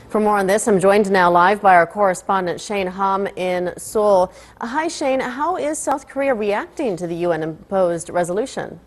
For more on this, I'm joined now live by our correspondent Shane Hom in Seoul. Hi Shane, how is South Korea reacting to the UN-imposed resolution?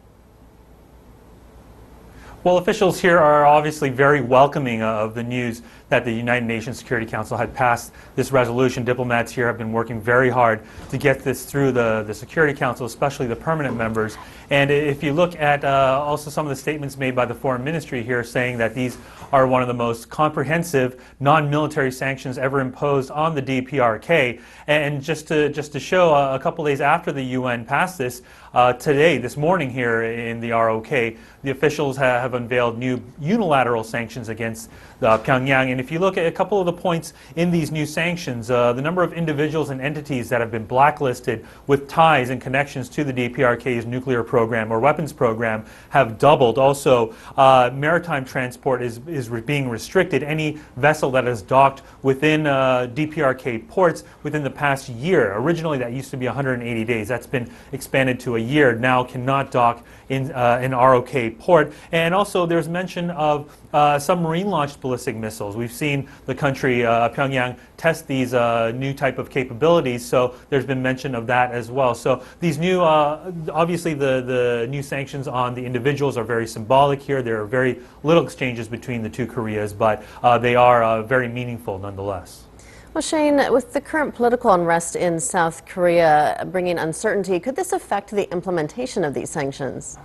Well, officials here are obviously very welcoming of the news that the United Nations Security Council had passed this resolution. Diplomats here have been working very hard to get this through the Security Council, especially the permanent members. And if you look at also some of the statements made by the Foreign Ministry here saying that these are one of the most comprehensive non-military sanctions ever imposed on the DPRK. And just to show, a couple days after the UN passed this, this morning here in the ROK, the officials have unveiled new unilateral sanctions against Pyongyang. And if you look at a couple of the points in these new sanctions, the number of individuals and entities that have been blacklisted with ties and connections to the DPRK's nuclear program or weapons program have doubled. Also, maritime transport is being restricted. Any vessel that is docked within DPRK ports within the past year, originally that used to be 180 days, that's been expanded to a year, now cannot dock in an ROK port. And also there's mention of submarine-launched ballistic missiles. We've seen the country, Pyongyang, test these new type of capabilities, so there's been mention of that as well. So these new, obviously the new sanctions on the individuals are very symbolic here. There are very little exchanges between the two Koreas, but they are very meaningful nonetheless. Well, Shane, with the current political unrest in South Korea bringing uncertainty, could this affect the implementation of these sanctions?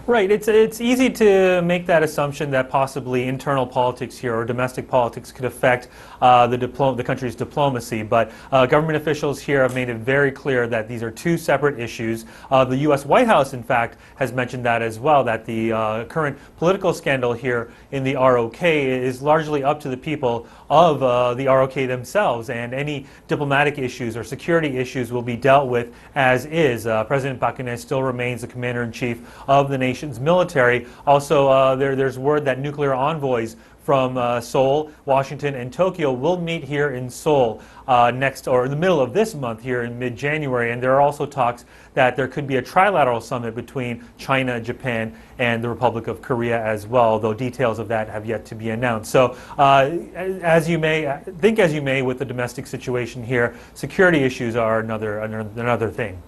Right. It's easy to make that assumption that possibly internal politics here or domestic politics could affect the country's diplomacy. But government officials here have made it very clear that these are two separate issues. The U.S. White House, in fact, has mentioned that as well, that the current political scandal here in the ROK is largely up to the people of the ROK themselves, and any diplomatic issues or security issues will be dealt with as is. President Park Geun-hye still remains the commander-in-chief of the nation's military. Also, there's word that nuclear envoys from Seoul, Washington, and Tokyo will meet here in Seoul in the middle of this month here in mid-January. And there are also talks that there could be a trilateral summit between China, Japan, and the Republic of Korea as well, though details of that have yet to be announced. So as you may with the domestic situation here, security issues are another thing.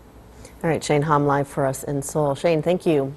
All right, Shane Hom live for us in Seoul. Shane, thank you.